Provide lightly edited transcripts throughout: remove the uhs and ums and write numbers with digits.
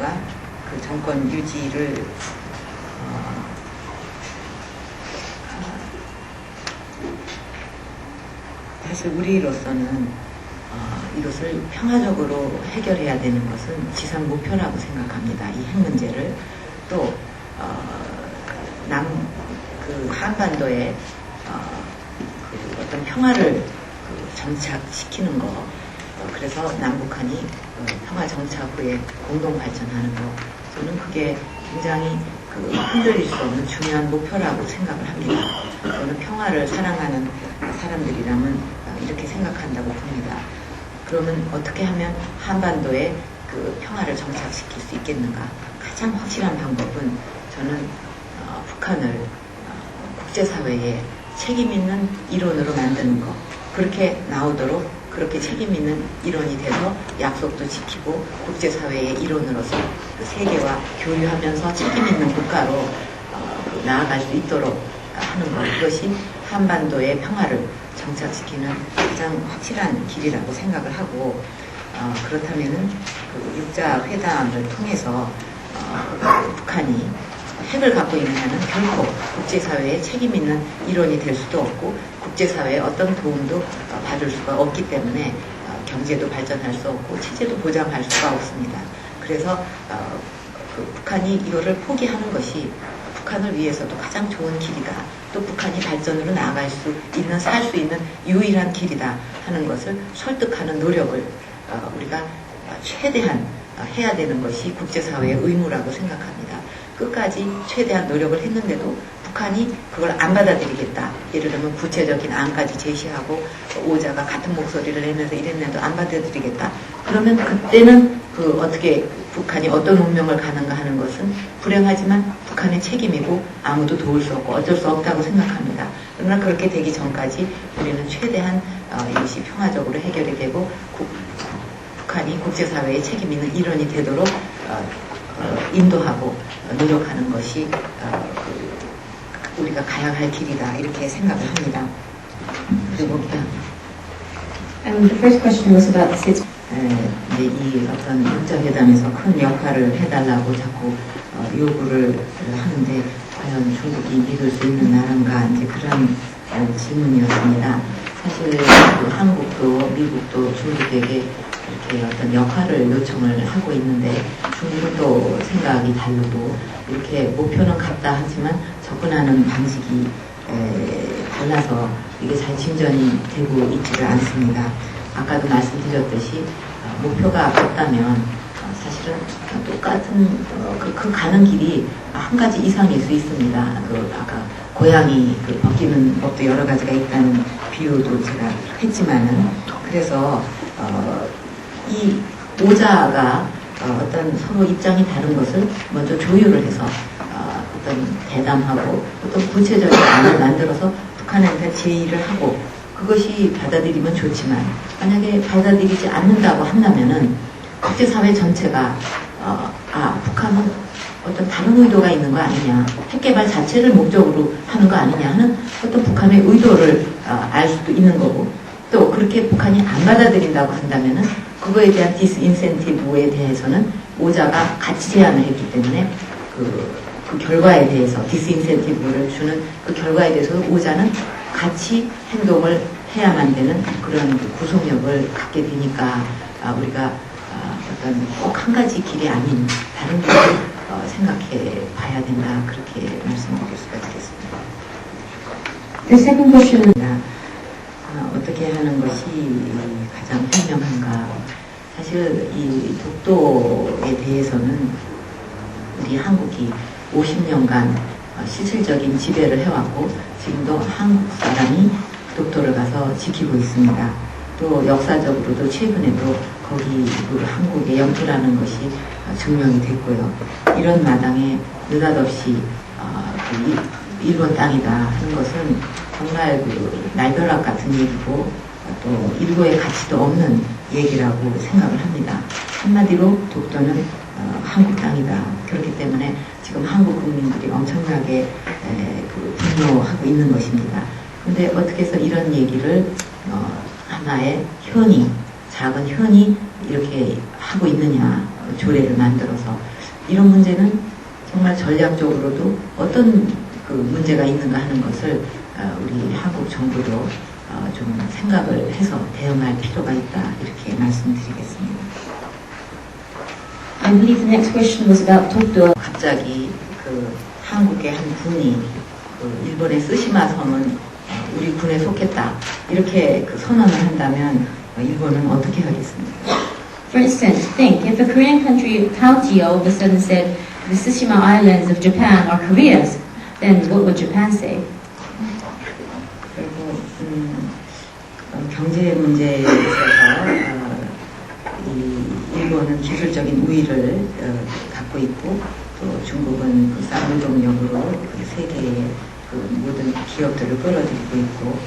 국가가 그 정권 유지를 사실 우리로서는 이것을 평화적으로 해결해야 되는 것은 지상 목표라고 생각합니다. 이 핵 문제를 또 그 한반도에 그 어떤 평화를 정착시키는 거, 그래서 남북한이 평화 정착 후에 공동 발전하는 거, 저는 그게 굉장히 흔들릴 수 없는 중요한 목표라고 생각을 합니다. 저는 평화를 사랑하는 사람들이라면 이렇게 생각한다고 봅니다. 그러면 어떻게 하면 한반도에 그 평화를 정착시킬 수 있겠는가? 가장 확실한 방법은 저는 북한을 국제사회에 책임 있는 일원으로 만드는 거, 그렇게 나오도록 그렇게 책임 있는 일원이 돼서 약속도 지키고 국제사회의 일원으로서 그 세계와 교류하면서 책임 있는 국가로 나아갈 수 있도록 하는 것, 이것이 한반도의 평화를 정착시키는 가장 확실한 길이라고 생각을 하고, 그렇다면은 그 육자 회담을 통해서 북한이 핵을 갖고 있는 한은 결코 국제사회에 책임 있는 일원이 될 수도 없고 국제사회에 어떤 도움도 받을 수가 없기 때문에 경제도 발전할 수 없고 체제도 보장할 수가 없습니다. 그래서 그 북한이 이거를 포기하는 것이 북한을 위해서도 가장 좋은 길이다, 또 북한이 발전으로 나아갈 수 있는, 살 수 있는 유일한 길이다 하는 것을 설득하는 노력을 우리가 최대한 해야 되는 것이 국제사회의 의무라고 생각합니다. 끝까지 최대한 노력을 했는데도 북한이 그걸 안 받아들이겠다, 예를 들면 구체적인 안까지 제시하고 오자가 같은 목소리를 내면서 이랬는데도 안 받아들이겠다, 그러면 그때는 어떻게 북한이 어떤 운명을 가는가 하는 것은 불행하지만 북한의 책임이고 아무도 도울 수 없고 어쩔 수 없다고 생각합니다. 그러나 그렇게 되기 전까지 우리는 최대한 이것이 평화적으로 해결이 되고 북한이 국제사회에 책임 있는 일원이 되도록 인도하고 노력하는 것이 우리가 가야 할 길이다, 이렇게 생각을 합니다. 그리고 And the first question was about the states. 이제 이 어떤 육자회담에서 큰 역할을 해달라고 자꾸 요구를 하는데 과연 중국이 믿을 수 있는 나라인가, 이제 그런 질문이었습니다. 사실 한국도 미국도 중국에게 이렇게 어떤 역할을 요청을 하고 있는데 중국은 또 생각이 다르고 이렇게 목표는 같다 하지만 접근하는 방식이 달라서 이게 잘 진전이 되고 있지를 않습니다. 아까도 말씀드렸듯이 목표가 같다면 사실은 똑같은 그 가는 길이 한 가지 이상일 수 있습니다. 아까 고양이 벗기는 법도 여러 가지가 있다는 비유도 제가 했지만은, 그래서 이 오자가 어떤 서로 입장이 다른 것을 먼저 조율을 해서 어떤 대담하고 어떤 구체적인 안을 만들어서 북한한테 제의를 하고 그것이 받아들이면 좋지만, 만약에 받아들이지 않는다고 한다면은 국제사회 전체가 북한은 어떤 다른 의도가 있는 거 아니냐, 핵개발 자체를 목적으로 하는 거 아니냐 하는 어떤 북한의 의도를 알 수도 있는 거고, 또 그렇게 북한이 안 받아들인다고 한다면은 그거에 대한 디스인센티브에 대해서는 오자가 같이 제안을 했기 때문에 그 결과에 대해서 디스인센티브를 주는 그 결과에 대해서 오자는 같이 행동을 해야만 되는 그런 구속력을 갖게 되니까 우리가 어떤 꼭 한 가지 길이 아닌 다른 길을 생각해 봐야 된다, 그렇게 말씀드릴 수가 있겠습니다. The second question. 어떻게 하는 것이 가장 현명한가? 사실 이 독도에 대해서는 우리 한국이 50년간 실질적인 지배를 해왔고 지금도 한국 사람이 독도를 가서 지키고 있습니다. 또 역사적으로도 최근에도 거기 한국의 영토라는 것이 증명이 됐고요. 이런 마당에 느닷없이 일본 땅이다 하는 것은 정말 날벼락 같은 얘기고 또 일고의 가치도 없는 얘기라고 생각을 합니다. 한마디로 독도는 한국 땅이다. 그렇기 때문에 지금 한국 국민들이 엄청나게 분노하고 있는 것입니다. 그런데 어떻게 해서 이런 얘기를 하나의 현이, 작은 현이 이렇게 하고 있느냐, 그 조례를 만들어서 이런 문제는 정말 전략적으로도 어떤 그 문제가 있는가 하는 것을 우리 한국 정부도 좀 생각을 해서 대응할 필요가 있다 이렇게 말씀드리겠습니다. I believe the next question was about Tokyo. 갑자기 그 한국의 한 군이 그 일본의 쓰시마 섬은 우리 군에 속했다 이렇게 그 선언을 한다면 일본은 어떻게 하겠습니까? For instance, think if a Korean country, Taoji, all of a sudden said the Tsushima Islands of Japan are Korea's, then what would Japan say? 그리고 경제 문제에 있어서 이 일본은 기술적인 우위를 갖고 있고 또 중국은 그 쌍노동력으로 그 세계의 그 모든 기업들을 끌어들이고 있고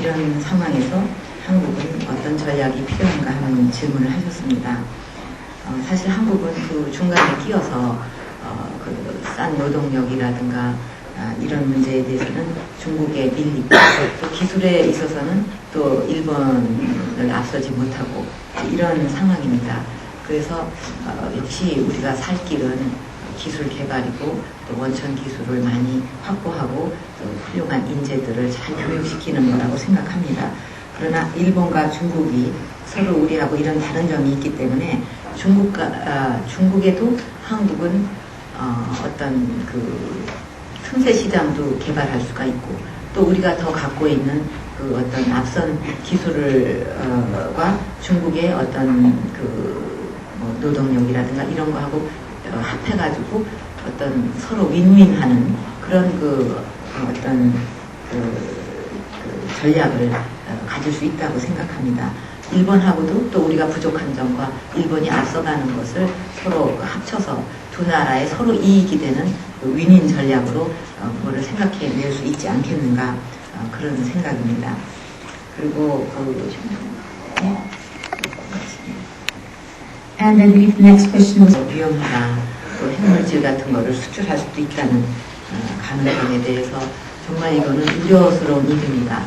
이런 상황에서 한국은 어떤 전략이 필요한가 하는 질문을 하셨습니다. 사실 한국은 그 중간에 끼어서 그 싼 노동력이라든가 이런 문제에 대해서는 중국에 밀리고 또 기술에 있어서는 또 일본을 앞서지 못하고 이런 상황입니다. 그래서 역시 우리가 살 길은 기술 개발이고 또 원천 기술을 많이 확보하고 또 훌륭한 인재들을 잘 교육시키는 거라고 생각합니다. 그러나 일본과 중국이 서로 우리하고 이런 다른 점이 있기 때문에 중국에도 한국은 어떤 그 틈새 시장도 개발할 수가 있고 또 우리가 더 갖고 있는 그 어떤 앞선 기술과 중국의 어떤 그 노동력이라든가 이런 거하고 합해가지고 어떤 서로 윈윈하는 그런 그 어떤 그 전략을 가질 수 있다고 생각합니다. 일본하고도 또 우리가 부족한 점과 일본이 앞서가는 것을 서로 합쳐서 두 나라의 서로 이익이 되는 그 윈윈 전략으로 그거를 생각해낼 수 있지 않겠는가 그런 생각입니다. 그리고 And I believe the next question was 위험하다 또 핵물질 같은 거를 수출할 수도 있다는 가능성에 대해서 정말 이거는 우려스러운 일입니다.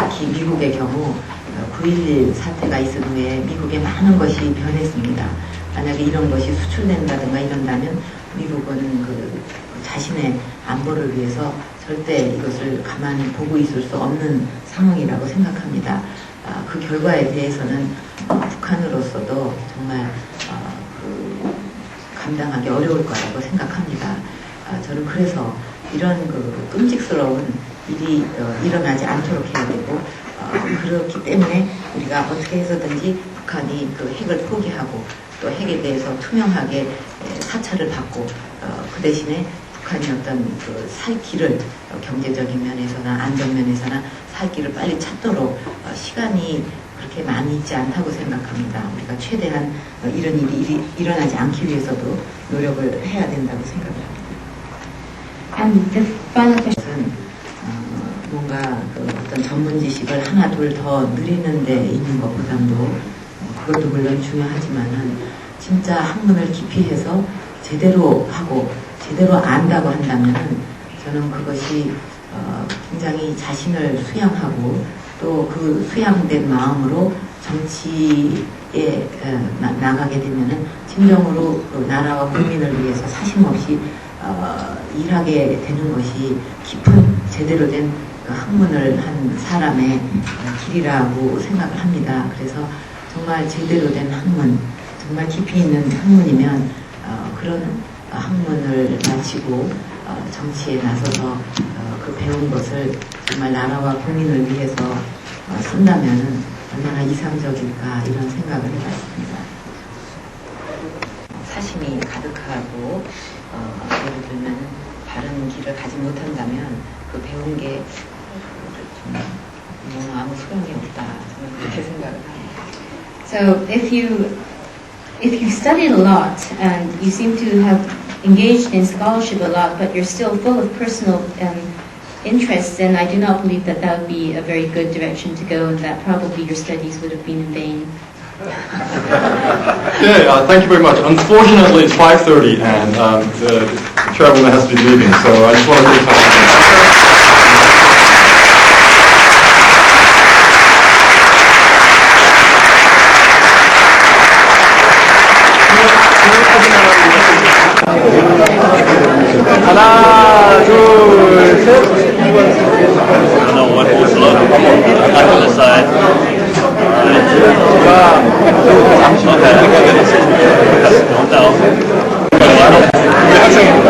특히 미국의 경우 9.11 사태가 있은 후에 미국의 많은 것이 변했습니다. 만약에 이런 것이 수출된다든가 이런다면 미국은 그 자신의 안보를 위해서 절대 이것을 가만히 보고 있을 수 없는 상황이라고 생각합니다. 그 결과에 대해서는 북한으로서도 정말 감당하기 어려울 거라고 생각합니다. 저는 그래서 이런 그 끔찍스러운 일이 일어나지 않도록 해야 되고 그렇기 때문에 우리가 어떻게 해서든지 북한이 그 핵을 포기하고 또 핵에 대해서 투명하게 사찰을 받고 그 대신에 북한이 어떤 그 살 길을 경제적인 면에서나 안전 면에서나 살 길을 빨리 찾도록 시간이 그렇게 많이 있지 않다고 생각합니다. 우리가 최대한 이런 일이 일어나지 않기 위해서도 노력을 해야 된다고 생각합니다. and the final question. 뭔가 그 어떤 전문 지식을 하나 둘 더 늘리는 데 있는 것보다도 그것도 물론 중요하지만은 진짜 학문을 깊이 해서 제대로 하고 제대로 안다고 한다면은 저는 그것이 굉장히 자신을 수양하고 또 그 수양된 마음으로 정치에 나가게 되면은 진정으로 그 나라와 국민을 위해서 사심없이 일하게 되는 것이 깊은 제대로 된 학문을 한 사람의 길이라고 생각을 합니다. 그래서 정말 제대로 된 학문, 정말 깊이 있는 학문이면 그런 학문을 마치고 정치에 나서서 그 배운 것을 정말 나라와 국민을 위해서 쓴다면 얼마나 이상적일까 이런 생각을 해봤습니다. 사심이 가득하고 예를 들면 바른 길을 가지 못한다면 그 배운 게 너무 아무 소용이 없다 저는 그렇게 생각을 합니다. So if you studied a lot and you seem to have engaged in scholarship a lot, but you're still full of personal interests, then I do not believe that that would be a very good direction to go, and that probably your studies would have been in vain. Okay, thank you very much. Unfortunately, it's 5:30 and the chairwoman has to be leaving, so I just want to take time. side. Alright. Okay. Don't tell.